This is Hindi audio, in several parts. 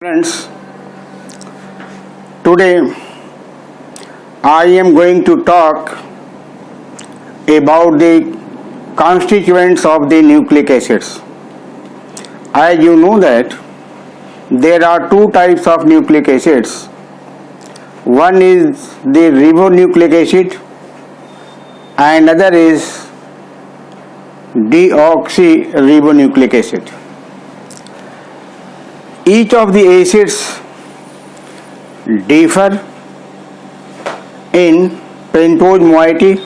Friends, today I am going to talk about the constituents of the nucleic acids. As you know that there are two types of nucleic acids. One is the ribonucleic acid and other is deoxyribonucleic acid. Each of the acids differ in pentose moiety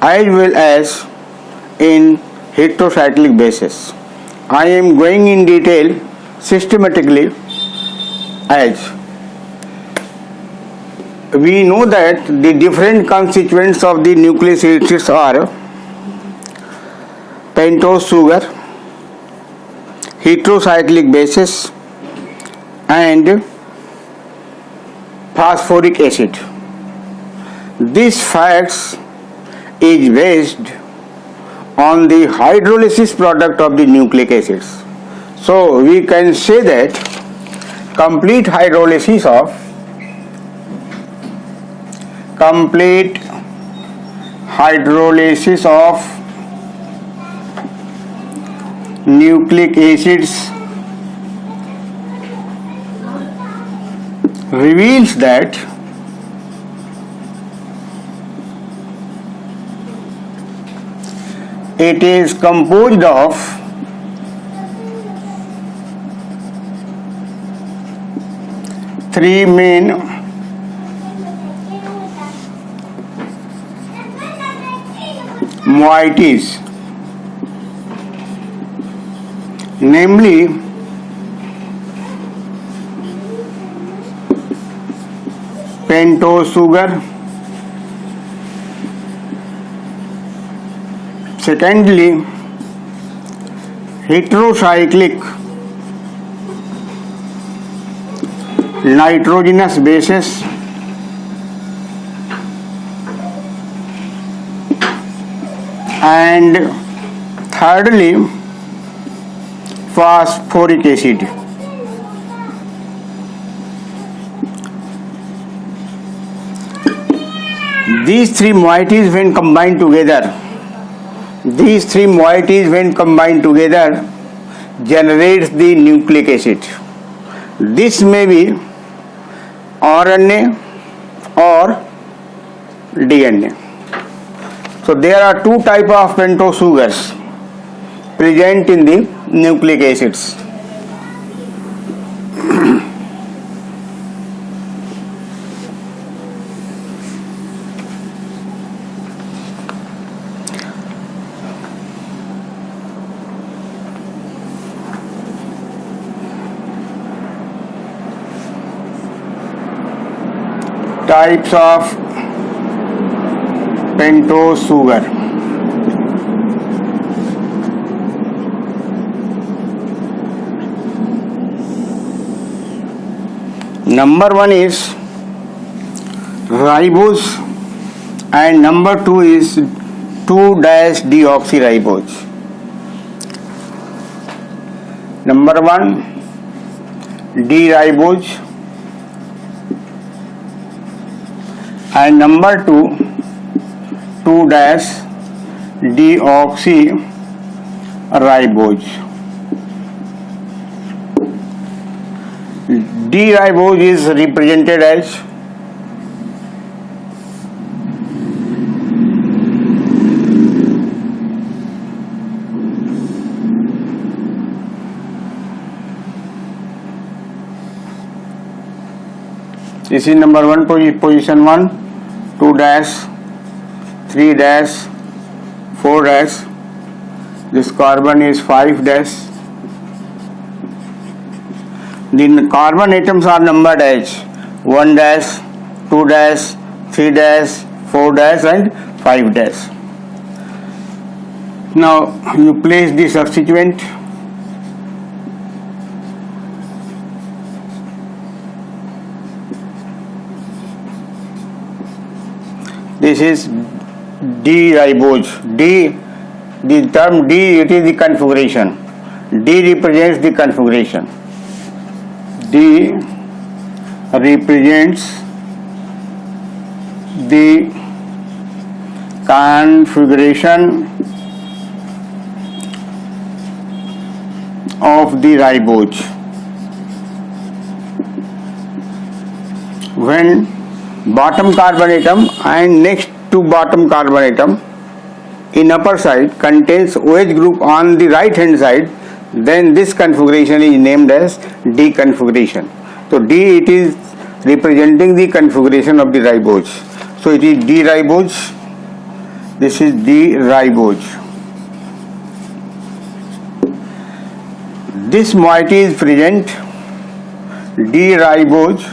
as well as in heterocyclic basis. I am going in detail systematically as we know that the different constituents of the nucleic acids are pentose sugar, heterocyclic basis and phosphoric acid. These facts is based on the hydrolysis product of the nucleic acids. So we can say that complete hydrolysis of nucleic acids reveals that it is composed of three main moieties, namely pentose sugar, secondly heterocyclic nitrogenous bases, and thirdly phosphoric acid. These three moieties when combined together generates the nucleic acid. This may be RNA or DNA. So there are two types of pentose sugars present in the nucleic acids. Types of pentose sugar. Number one is ribose and number two is 2-deoxyribose. Number one D-ribose and number two 2-deoxyribose. D-ribose is represented as this is number one position 1, 2-, 3-, 4-. This carbon is 5-. The carbon atoms are numbered as 1-, 2-, 3-, 4-, and 5-. Now you place the substituent. This is D-ribose. D, the term D, it is the configuration. D represents the configuration. D represents the configuration of the ribose. When bottom carbon atom and next to bottom carbon atom in upper side contains OH group on the right hand side, then this configuration is named as D configuration. So D, it is representing the configuration of the ribose. So it is D ribose. This is D ribose. This moiety is present. D ribose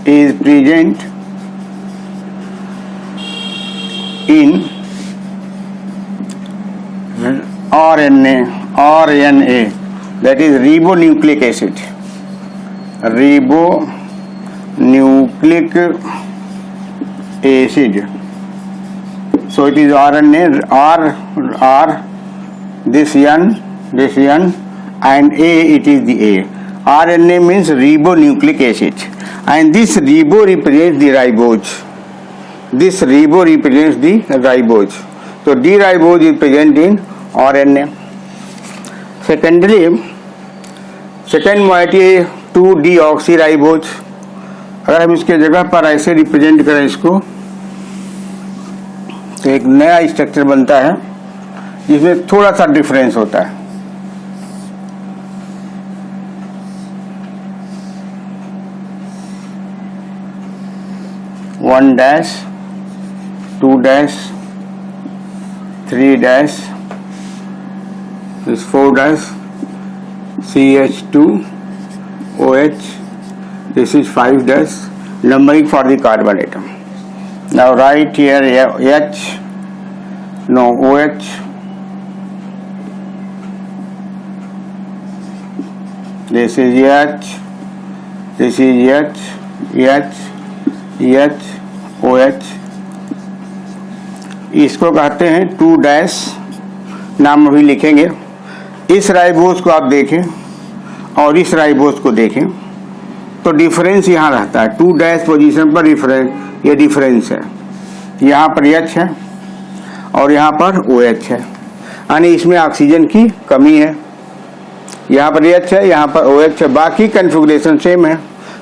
is present in RNA, that is ribonucleic acid. Ribonucleic acid. So it is RNA, R, this N, and A, it is the A. RNA means ribonucleic acid, and this ribo represents the ribose. This ribo represents the ribose. So D ribose is present in RNA. Secondly, second moiety है 2-deoxyribose. अगर हम इसके जगह पर ऐसे रिप्रेजेंट करें इसको, तो एक नया स्ट्रक्चर बनता है जिसमें थोड़ा सा डिफरेंस होता है. One dash, 2 dash, 3 dash, this 4 dash, CH2OH, this is 5 dash, numbering for the carbon atom. Now write here H, no OH, this is H, this is H, OH. इसको कहते हैं 2 डैश, नाम अभी लिखेंगे. इस राइबोस को आप देखें और इस राइबोस को देखें तो डिफरेंस यहाँ रहता है. 2 डैश पोजीशन पर ये डिफरेंस है. यहाँ पर H है और यहाँ पर OH है, यानी इसमें ऑक्सीजन की कमी है. यहाँ पर H है, यहाँ पर OH है, बाकी कन्फिगरेशन सेम है.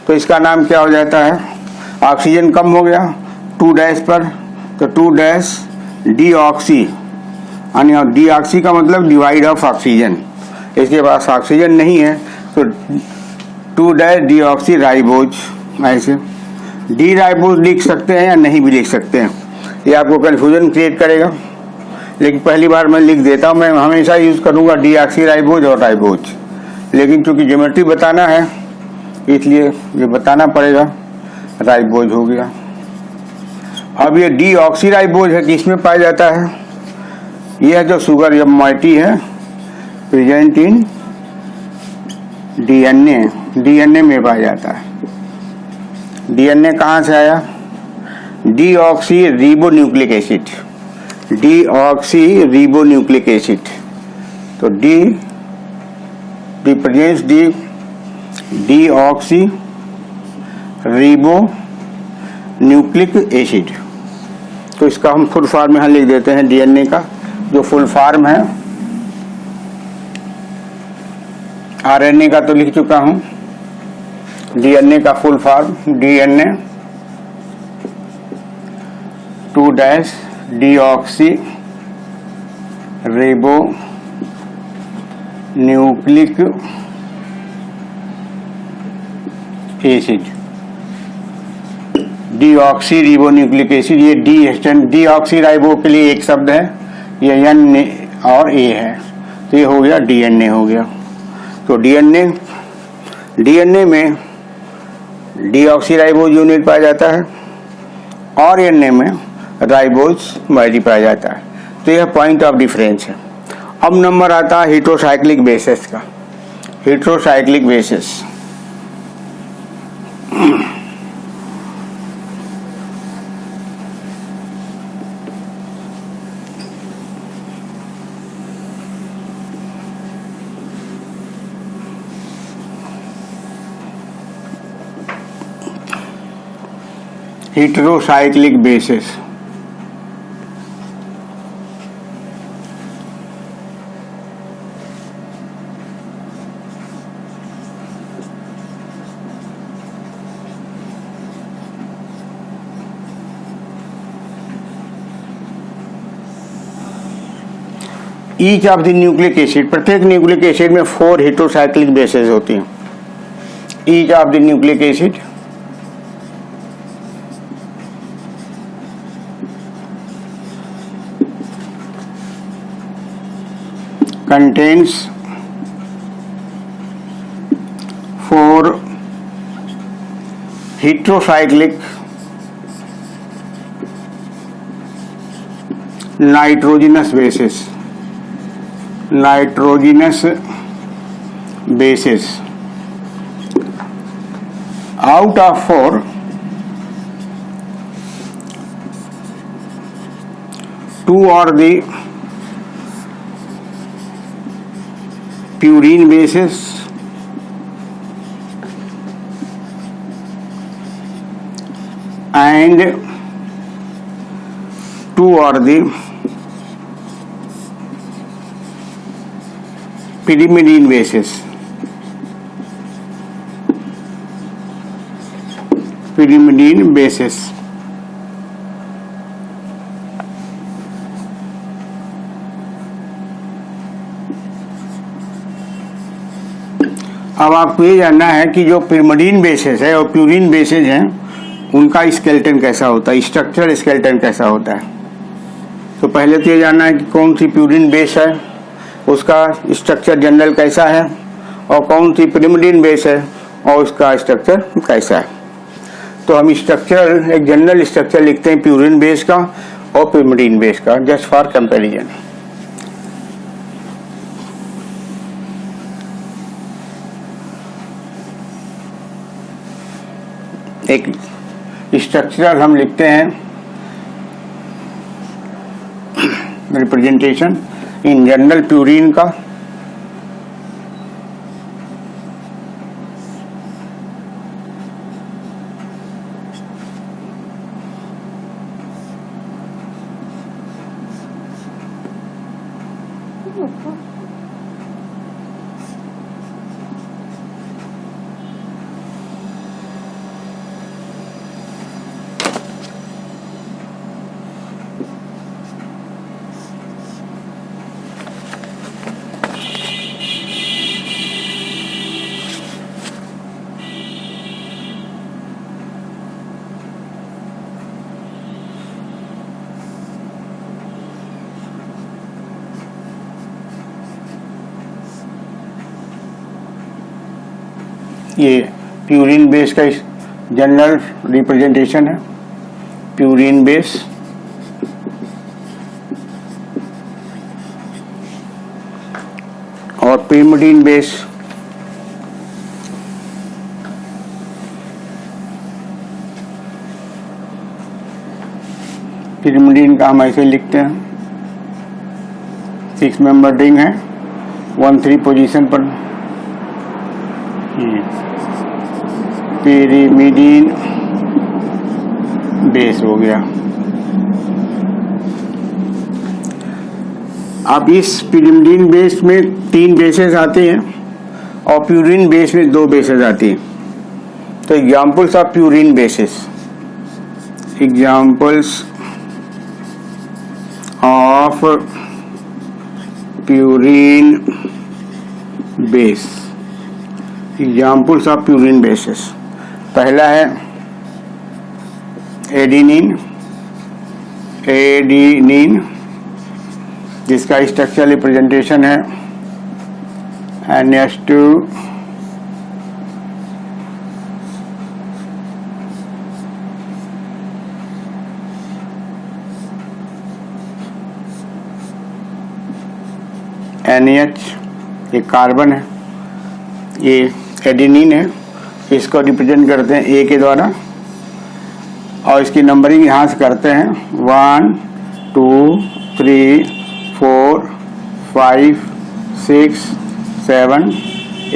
तो इसका नाम क्या हो जाता है? ऑक्सीजन कम हो गया 2 डैश पर, तो 2 डैश डीऑक्सी, यानी डीऑक्सी का मतलब डिवाइड ऑफ ऑक्सीजन. इसके पास ऑक्सीजन नहीं है तो 2 डैश डीऑक्सी राइबोज. ऐसे डी राइबोज लिख सकते हैं या नहीं भी लिख सकते हैं, ये आपको कन्फ्यूजन क्रिएट करेगा. लेकिन पहली बार मैं लिख देता हूँ, मैं हमेशा यूज करूँगा डीऑक्सी राइबोज और राइबोज. लेकिन चूंकि ज्योमेट्री बताना है इसलिए ये बताना पड़ेगा. राइबोज हो गया. अब ये डीऑक्सीराइबोज है, किसमें पाया जाता है? यह जो शुगर जब मोइटी है प्रेजेंट इन डीएनए में पाया जाता है. डीएनए कहाँ से आया? Deoxyribonucleic acid. Deoxyribonucleic acid. तो D represents deoxyribonucleic acid. तो इसका हम फुल फॉर्म यहाँ लिख देते हैं. डीएनए का जो फुल फॉर्म है, आरएनए का तो लिख चुका हूं. डीएनए का full form DNA 2 dash deoxy ribonucleic acid. Deoxyribonucleic acid, ये डी स्टैंड डीऑक्सी राइबो के लिए एक शब्द है, ये एन और ए है, तो ये हो गया डीएनए हो गया. तो डीएनए में डीऑक्सी राइबोज यूनिट पाया जाता है और एनए में राइबोज मोइटी पाया जाता है. तो यह पॉइंट ऑफ डिफरेंस है. अब नंबर आता है हेट्रोसाइक्लिक बेसिस का. Heterocyclic basis heterocyclic bases. Each of the nucleic acid, प्रत्येक न्यूक्लिक एसिड में 4 हेटेरोसाइक्लिक बेसेस होती हैं. Each of the nucleic acid contains 4 heterocyclic nitrogenous bases. Out of 4, 2 are the purine bases and 2 are the pyrimidine bases. अब आपको ये जानना है कि जो pyrimidine बेसेस है और प्यूरिन बेसेस हैं उनका स्केलेटन कैसा होता है, स्ट्रक्चर स्केलेटन कैसा होता है. तो पहले तो ये जानना है कि कौन सी प्यूरिन बेस है, उसका स्ट्रक्चर जनरल कैसा है, और कौन सी pyrimidine बेस है और उसका स्ट्रक्चर कैसा है. तो हम स्ट्रक्चर, एक जनरल स्ट्रक्चर लिखते हैं प्यूरिन बेस का और pyrimidine बेस का, जस्ट फॉर कंपैरिजन. एक स्ट्रक्चरल हम लिखते हैं रिप्रेजेंटेशन इन जनरल प्यूरिन का. ये प्यूरिन बेस का जनरल रिप्रेजेंटेशन है. प्यूरिन बेस और pyrimidine बेस. pyrimidine का हम ऐसे लिखते हैं, 6 मेंबर रिंग है, 1-3 पोजीशन पर. pyrimidine बेस हो गया. अब इस pyrimidine बेस में 3 बेसेस आते हैं और प्यूरिन बेस में 2 बेसेस आती हैं. तो examples of purine bases, examples of purine base, examples of purine bases. पहला है एडिनिन जिसका स्ट्रक्चरल रिप्रेजेंटेशन है NH2 NH, ये कार्बन है, ये एडेनिन है. इसको रिप्रेजेंट करते हैं A के द्वारा और इसकी नंबरिंग यहाँ से करते हैं 1 2 3 4 5 6 7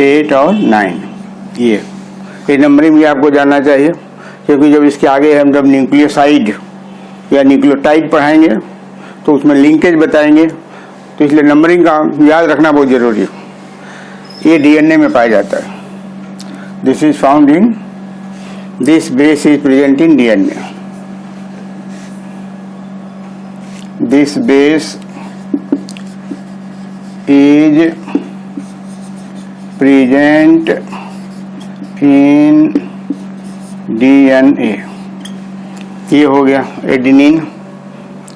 8 और 9. ये नंबरिंग भी आपको जानना चाहिए क्योंकि जब इसके आगे हम जब न्यूक्लियोसाइड या न्यूक्लियोटाइड पढ़ाएंगे तो उसमें लिंकेज बताएंगे, तो इसलिए नंबरिंग का याद रखना बहुत जरूरी है। ये डीएनए में पाया जाता है। This is found in this base is present in DNA. This base is present in DNA. ये हो गया एडेनिन,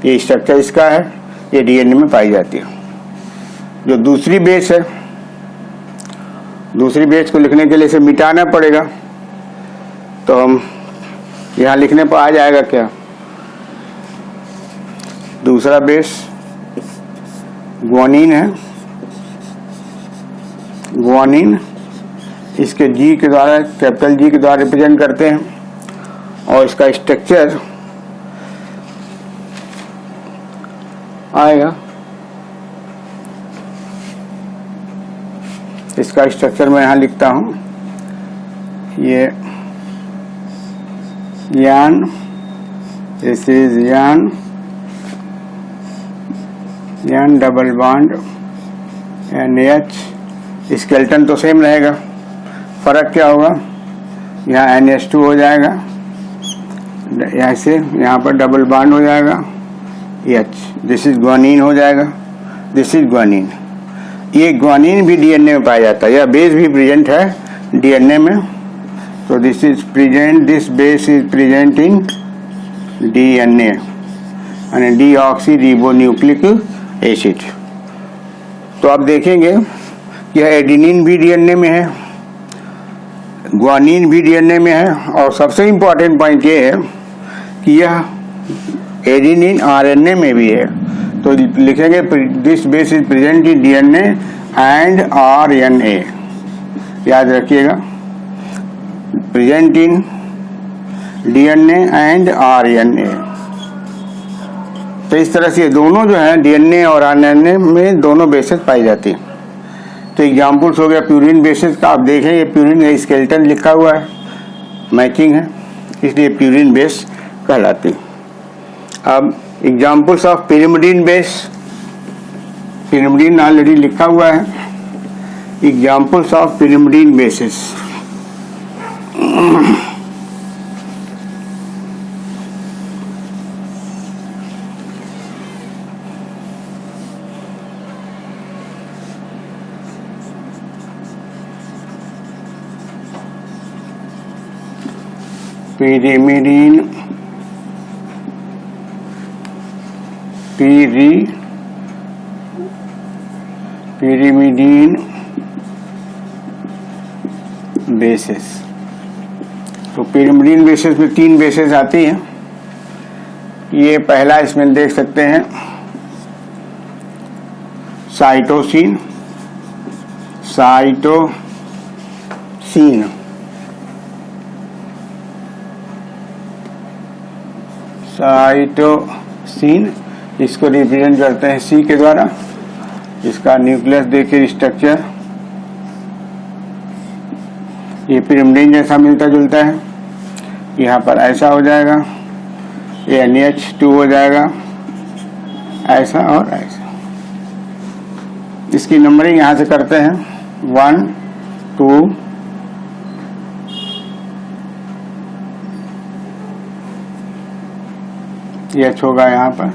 ये स्ट्रक्चर इसका है, ये डीएनए में पाई जाती है। जो दूसरी बेस है, दूसरी बेस को लिखने के लिए इसे मिटाना पड़ेगा, तो हम यहाँ लिखने पर आ जाएगा क्या, दूसरा बेस ग्वानिन है। ग्वानिन इसके जी के द्वारा, कैपिटल जी के द्वारा रिप्रेजेंट करते हैं, और इसका स्ट्रक्चर आएगा, इसका स्ट्रक्चर मैं यहाँ लिखता हूँ, ये यान, दिस इज यान, यान डबल बॉन्ड NH। स्केलेटन तो सेम रहेगा, फर्क क्या होगा, यहाँ NH2 हो जाएगा, यहाँ से यहाँ पर डबल बॉन्ड हो जाएगा H, दिस इज ग्वानिन हो जाएगा, दिस इज ग्वानिन। ये ग्वानिन भी डीएनए में पाया जाता है, यह बेस भी प्रेजेंट है डीएनए में। तो this is present, this base is present in DNA यानी डीऑक्सी रिबोन्यूक्लिक एसिड। तो आप देखेंगे यह एडेनिन भी डीएनए में है, ग्वानिन भी डीएनए में है, और सबसे इम्पोर्टेंट पॉइंट ये है कि यह एडेनिन आरएनए में भी है। तो लिखेंगे this base is present in DNA and RNA, याद रखिएगा, present in DNA and RNA. तो इस तरह से दोनों जो है डीएनए और आरएनए में दोनों बेसेस पाई जाती हैं। तो एग्जाम्पल्स हो गया प्यूरिन बेसिस का, आप देखें ये प्यूरिन है, स्केलेटन लिखा हुआ है, मैचिंग है, इसलिए प्यूरिन बेस कहलाती है। अब examples of pyrimidine base, pyrimidine already लिखा हुआ है, examples of pyrimidine basis. Pyrimidine, pyrimidine basis. तो पिरिमिडीन बेसिस में 3 बेसिस आती हैं। ये पहला इसमें देख सकते हैं साइटोसिन, साइटोसिन, साइटोसिन, इसको रिप्रेजेंट करते हैं C के द्वारा। इसका न्यूक्लियस देखिए स्ट्रक्चर, ये पिरिमिडीन जैसा मिलता जुलता है, यहाँ पर ऐसा हो जाएगा, ये NH2 हो जाएगा, ऐसा और ऐसा। इसकी नंबरिंग यहाँ से करते हैं 1 2 H होगा यहाँ पर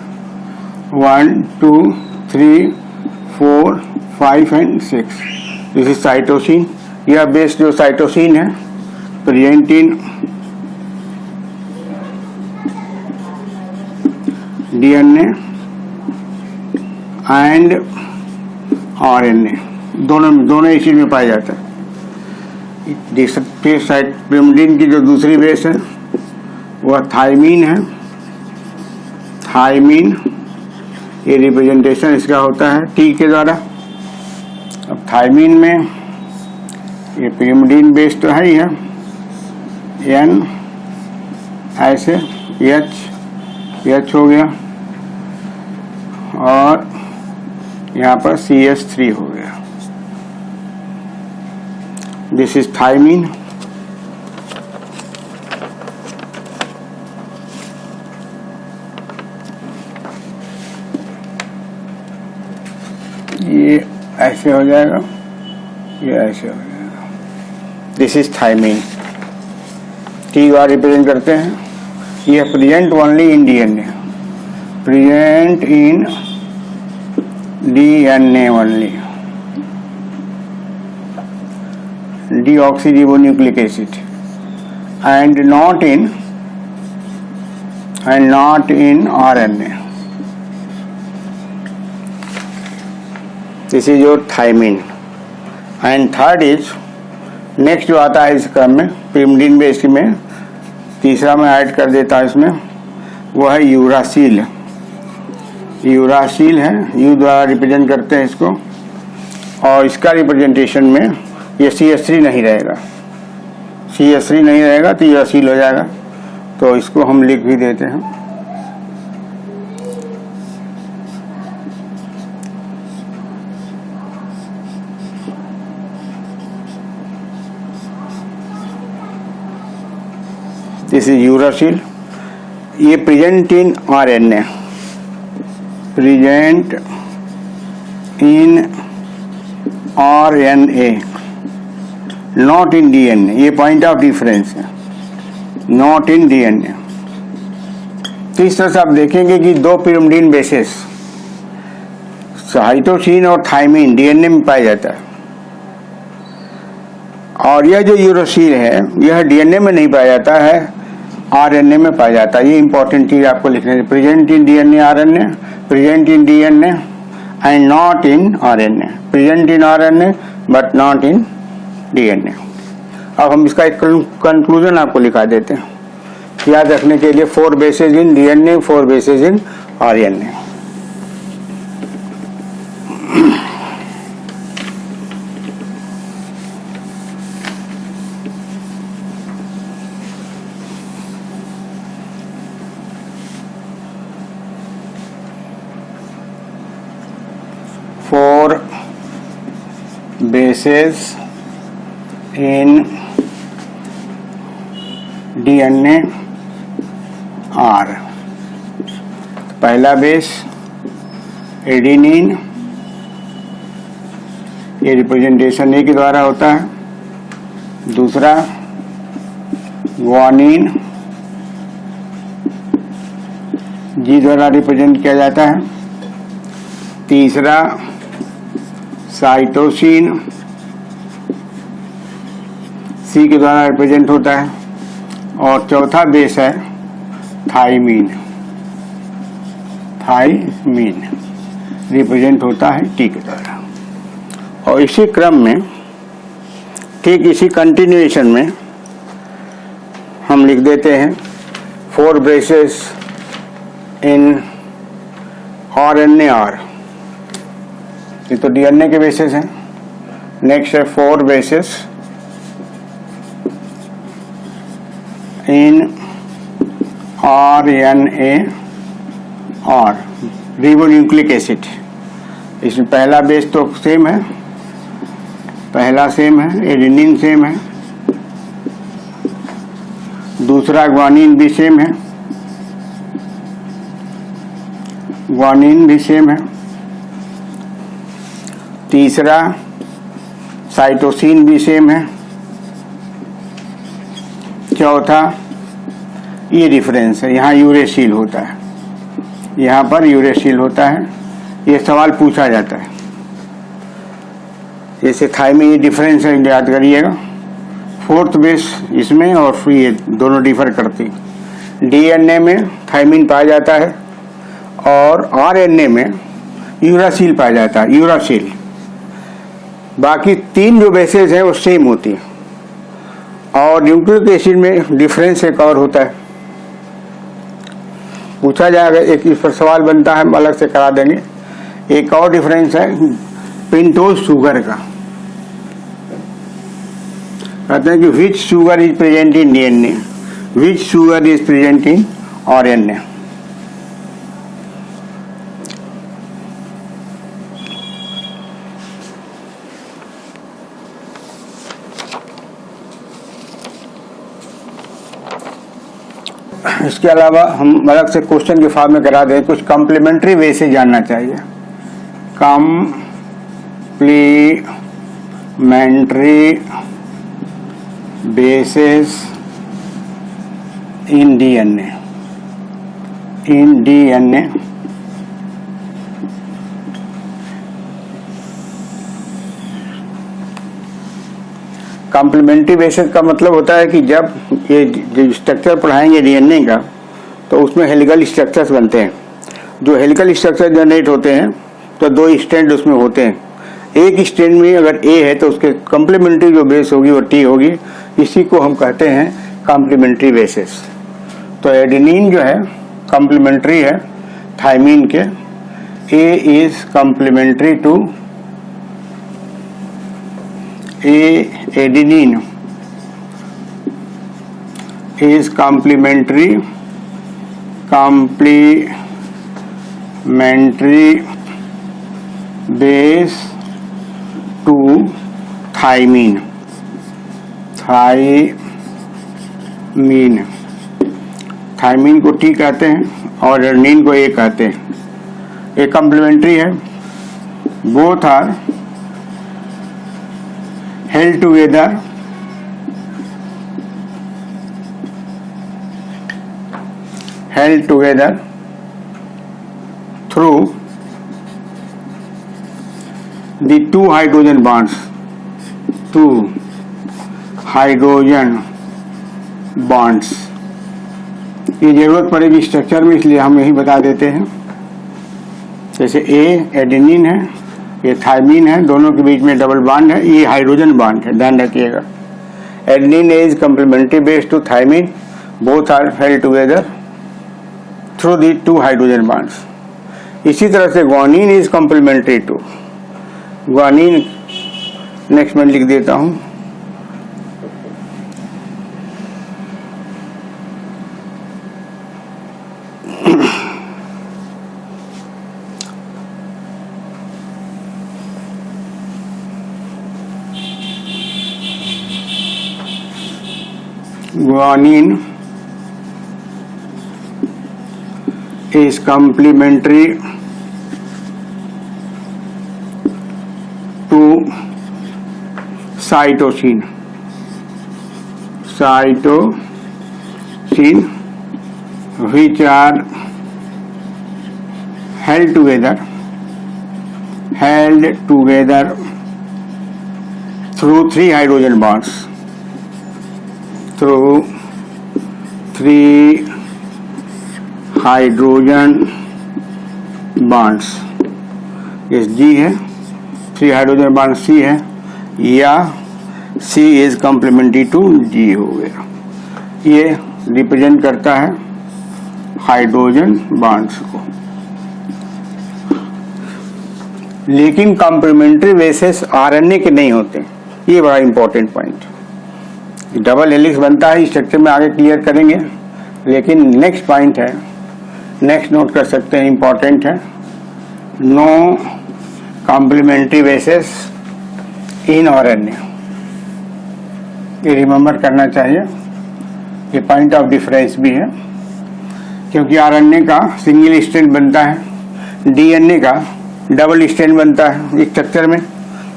1 2 3 4 5 एंड 6। This is cytosine. यह बेस जो साइटोसिन है present in DNA and RNA, दोनों एसिड में पाया जाता है। पिरिमिडीन की जो दूसरी बेस है वह थायमीन है, थायमीन, ये रिप्रेजेंटेशन इसका होता है T के द्वारा। अब थायमीन में ये पिरिमिडीन बेस तो है ही है, N ऐसे H हो गया और यहाँ पर CH3 हो गया। This is thymine. ऐसे हो जाएगा, ये ऐसे हो जाएगा। This is thymine. T bar represent करते हैं, ये present only in DNA, present in DNA only, deoxyribonucleic acid, and not in RNA. This is your thymine. And third is, next जो आता है इस क्रम में pyrimidine बेस में, तीसरा मैं ऐड कर देता हूँ इसमें, वो है यूरासिल। यूरासिल है, यू द्वारा रिप्रेजेंट करते हैं इसको, और इसका रिप्रेजेंटेशन में ये CH3 नहीं रहेगा, CH3 नहीं रहेगा तो यूरासिल हो जाएगा। तो इसको हम लिख भी देते हैं, दिस इज यूरासिल। ये present in RNA, present in RNA, not in DNA। ये पॉइंट ऑफ डिफरेंस है, नॉट इन DNA। तो इस तरह से आप देखेंगे कि दो pyrimidine बेसेस साइटोसिन और थायमीन DNA में पाया जाता है, और यह जो यूरासिल है यह DNA में नहीं पाया जाता है, RNA में पाया जाता है। ये इंपॉर्टेंट चीज आपको लिखने है, present in DNA RNA, present in DNA and not in RNA, present in RNA but not in DNA। अब हम इसका एक कंक्लूजन आपको लिखा देते हैं याद रखने के लिए, 4 bases in DNA, 4 bases in RNA। bases in DNA are, पहला बेस एडेनिन, ये रिप्रेजेंटेशन ए के द्वारा होता है। दूसरा ग्वानिन, जी द्वारा रिप्रेजेंट किया जाता है। तीसरा साइटोसिन, सी के द्वारा रिप्रेजेंट होता है। और चौथा बेस है थायमीन, थायमीन रिप्रेजेंट होता है टी के द्वारा। और इसी क्रम में, ठीक इसी कंटिन्यूएशन में हम लिख देते हैं 4 बेसेस इन RNA। ये तो DNA के बेसिस हैं। नेक्स्ट है 4 बेसिस इन RNA और रिबोन्यूक्लिक एसिड। इसमें पहला बेस तो सेम है, पहला सेम है, एडेनिन सेम है। दूसरा ग्वानिन भी सेम है, ग्वानिन भी सेम है। तीसरा साइटोसिन भी सेम है। चौथा ये डिफरेंस है, यहाँ यूरेसिल होता है, यहाँ पर यूरेसिल होता है। ये सवाल पूछा जाता है, जैसे थायमीन ये डिफरेंस है, याद करिएगा। 4th बेस इसमें और फिर ये दोनों डिफर करते हैं। DNA में थायमीन पाया जाता है और RNA में यूरासिल पाया जाता है, यूरासिल। बाकी 3 जो बेसेस हैं वो सेम होती हैं। और न्यूक्लिक एसिड में डिफरेंस एक और होता है, पूछा जाएगा, एक इस पर सवाल बनता है, हम अलग से करा देंगे। एक और डिफरेंस है पेंटोज शुगर का। कहते हैं कि which sugar is present in DNA, which sugar is present in RNA। इसके अलावा हम अलग से क्वेश्चन के फॉर्म में करा दें। कुछ कॉम्प्लीमेंट्री वे से जानना चाहिए, complementary complementary bases in DNA. Complementary bases का मतलब होता है कि जब ये जो स्ट्रक्चर पढ़ाएंगे डीएनए का, तो उसमें हेलिकल स्ट्रक्चर्स बनते हैं। जो हेलिकल स्ट्रक्चर जनरेट होते हैं तो 2 स्ट्रैंड उसमें होते हैं। एक स्ट्रैंड में अगर ए है तो उसके कॉम्प्लीमेंट्री जो बेस होगी वो टी होगी। इसी को हम कहते हैं कॉम्प्लीमेंट्री बेसिस। तो एडेनिन जो है कॉम्प्लीमेंट्री है थायमीन के। A is complementary to adenine is complementary base to thymine. Thymine को टी कहते हैं और एडेनिन को ए कहते हैं। ये कॉम्प्लीमेंट्री है। Both are held together through the 2 hydrogen bonds. ये जरूरत पड़ेगी स्ट्रक्चर में, इसलिए हम यही बता देते हैं। जैसे ए एडेनिन है, ये थायमीन है, दोनों के बीच में डबल बॉन्ड है, ये हाइड्रोजन बॉन्ड है, ध्यान रखिएगा। Adenine is complementary base to thymine, both are held together through the 2 hydrogen bonds. इसी तरह से guanine is complementary to guanine, next मैं लिख देता हूं। Guanine is complementary to cytosine, which are held together through 3 hydrogen bonds. Through 3 hydrogen bonds. ये जी है, 3 हाइड्रोजन बॉन्ड सी है, या सी इज कॉम्प्लीमेंट्री टू जी हो गया। ये रिप्रेजेंट करता है हाइड्रोजन बॉन्ड्स को। लेकिन कॉम्प्लीमेंट्री बेसिस आरएनए के नहीं होते, ये बड़ा इंपॉर्टेंट पॉइंट। डबल हेलिक्स बनता है, स्ट्रक्चर में आगे क्लियर करेंगे। लेकिन नेक्स्ट पॉइंट है, नेक्स्ट नोट कर सकते हैं, इंपॉर्टेंट है। No complementary bases in RNA, ये रिमेम्बर करना चाहिए। ये पॉइंट ऑफ डिफरेंस भी है, क्योंकि आरएनए का सिंगल स्ट्रैंड बनता है, डीएनए का डबल स्ट्रैंड बनता है स्ट्रक्चर में,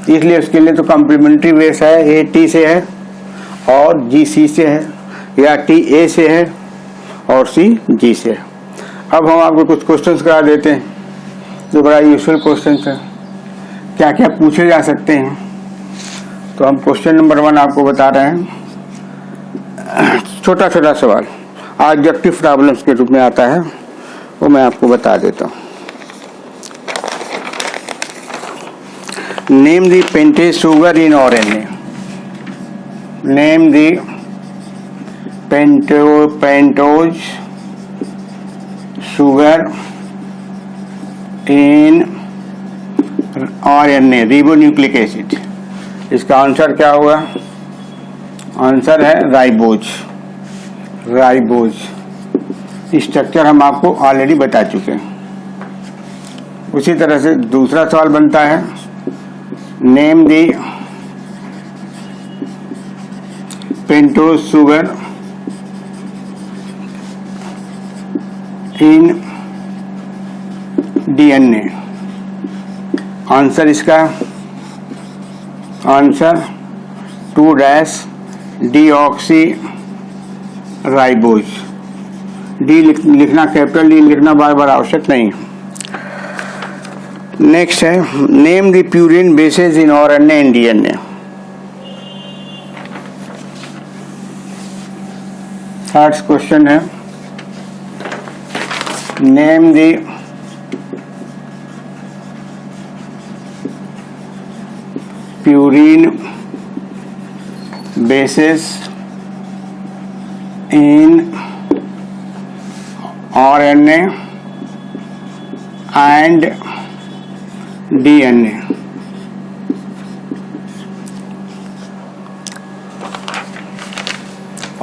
इसलिए उसके लिए तो कॉम्प्लीमेंट्री बेस है। ए टी से है और जी सी से है, या टी ए से है और सी जी से है। अब हम आपको कुछ क्वेश्चंस करा देते हैं जो बड़ा यूजफुल क्वेश्चंस है, क्या क्या पूछे जा सकते हैं। तो हम क्वेश्चन नंबर 1 आपको बता रहे हैं। छोटा छोटा सवाल ऑब्जेक्टिव प्रॉब्लम्स के रूप में आता है, वो मैं आपको बता देता हूँ। Name the pentose sugar in RNA. Name the pentose sugar in RNA, ribonucleic acid. इसका आंसर क्या होगा? आंसर है राइबोज। स्ट्रक्चर हम आपको ऑलरेडी बता चुके हैं। उसी तरह से दूसरा सवाल बनता है, name the pentose sugar in DNA. Answer इसका आंसर 2-डीऑक्सी राइबोज। डी लिखना, कैपिटल डी लिखना बार बार आवश्यक नहीं। नेक्स्ट है name the purine bases in RNA and DNA. Third question है name the purine bases in RNA and DNA.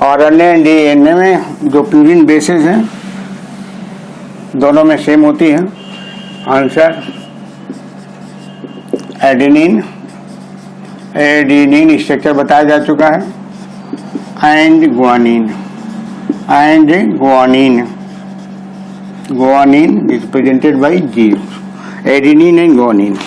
RNA and DNA में जो प्यूरिन बेसेस हैं दोनों में सेम होती हैं। आंसर एडेनिन, एडेनिन स्ट्रक्चर बताया जा चुका है, and guanine, and guanine, guanine is presented by G, adenine and guanine.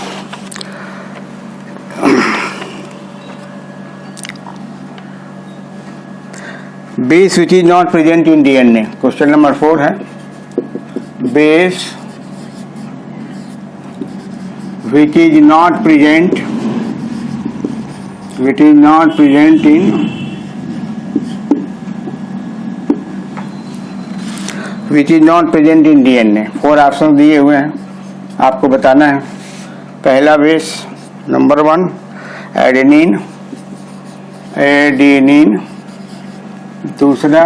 Base which is not present in DNA. Question number 4 है base which is not present in DNA। 4 option दिए हुए हैं, आपको बताना है। पहला बेस नंबर 1 एडेनिन, एडेनिन। दूसरा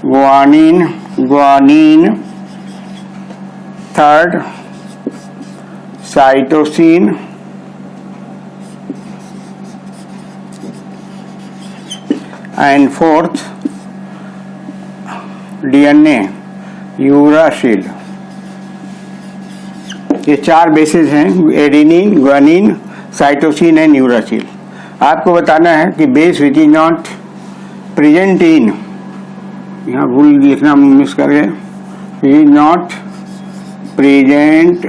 guanine, guanine. Third cytosine, and fourth DNA uracil. ये 4 बेसिस हैं, adenine, guanine, cytosine and uracil. आपको बताना है कि base which is not present in, यहाँ भूल लिखना मिस कर गए, is not present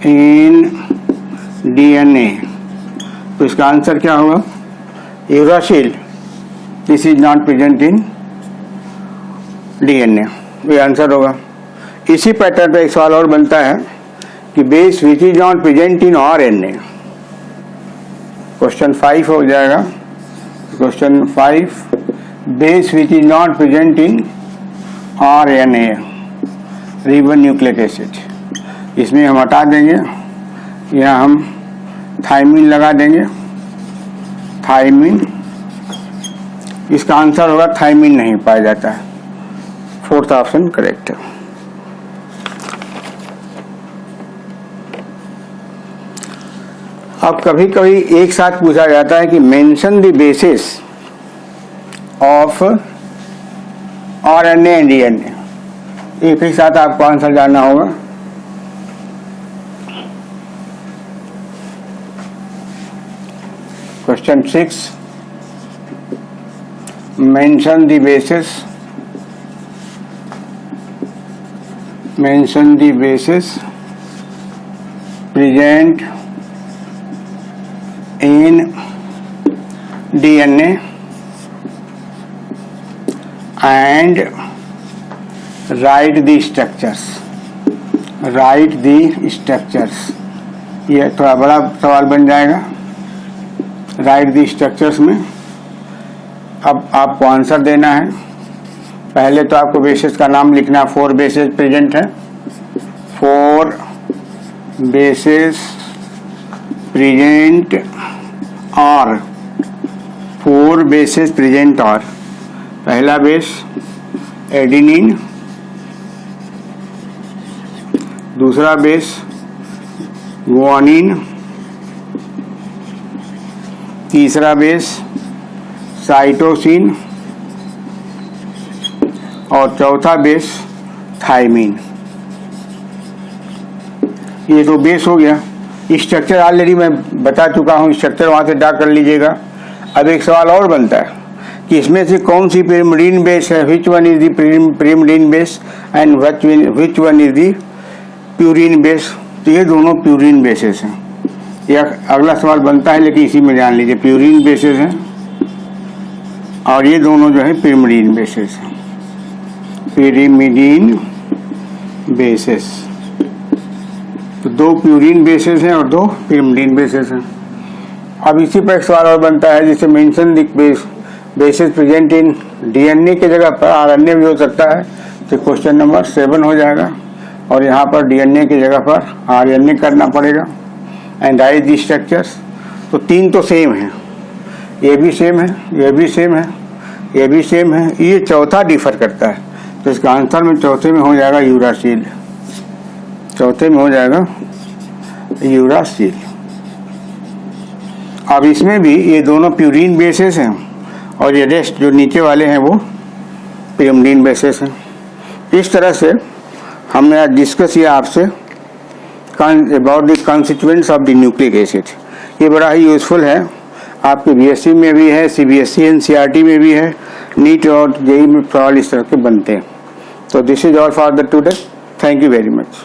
in DNA, तो इसका आंसर क्या होगा? Uracil, this is not present in DNA, ये आंसर होगा। इसी पैटर्न पे एक सवाल और बनता है कि base which is not present in RNA. Question 5 हो जाएगा। Question 5 base which is not present in RNA, ribbon nucleic acid. इसमें हम हटा देंगे, यहाँ हम थायमिन लगा देंगे, थायमिन। इसका आंसर होगा थायमिन नहीं पाया जाता है। 4th ऑप्शन करेक्ट है। अब कभी कभी एक साथ पूछा जाता है कि mention the basis of RNA and DNA. एक ही साथ आपको आंसर जानना होगा। Question 6 mention the basis present in DNA and write the structures, ये थोड़ा बड़ा सवाल बन जाएगा। राइट दी स्ट्रक्चर्स में अब आपको आंसर देना है। पहले तो आपको बेसिस का नाम लिखना। 4 बेसिस प्रेजेंट है, 4 बेसिस प्रेजेंट और 4 बेसिस प्रेजेंट और पहला बेस एडेनिन, दूसरा बेस गुआनिन, तीसरा बेस साइटोसिन और चौथा बेस थायमिन। ये तो बेस हो गया। स्ट्रक्चर ऑलरेडी मैं बता चुका हूँ, स्ट्रक्चर वहाँ से ड्रा कर लीजिएगा। अब एक सवाल और बनता है कि इसमें से कौन सी pyrimidine बेस है, which one is the pyrimidine base and which one is the purine base. तो ये दोनों प्यूरिन बेसेस हैं। यह अगला सवाल बनता है, लेकिन इसी में जान लीजिए प्यूरिन बेसिस हैं और ये दोनों जो है पिरिमिडीन बेसिस हैं, पिरिमिडीन बेसिस। तो 2 प्यूरिन बेसिस हैं और 2 पिरिमिडीन बेसिस हैं। अब इसी पर एक सवाल और बनता है जिसे mention the basis present in DNA की जगह पर आरएनए भी हो सकता है, तो क्वेश्चन नंबर 7 हो जाएगा। और यहाँ पर डीएनए की जगह पर आरएनए करना पड़ेगा। एंड राइट दी स्ट्रक्चर्स, तो 3 तो सेम है, ये भी सेम है, ये भी सेम है, ये भी सेम है, ये चौथा डिफर करता है। तो इसका आंसर में चौथे में हो जाएगा यूरासिल, चौथे में हो जाएगा यूरासिल। अब इसमें भी ये दोनों प्यूरिन बेसिस हैं और ये रेस्ट जो नीचे वाले हैं वो पिरिमिडीन बेसिस हैं। इस तरह से हमने आज डिस्कस किया आपसे about the constituents of the nucleic acid. ये बड़ा ही यूजफुल है, आपके बीएससी में भी है, सीबीएसई एनसीईआरटी में भी है, नीट और जेईई में सवाल इस तरह के बनते हैं। तो this is all for the today, thank you very much.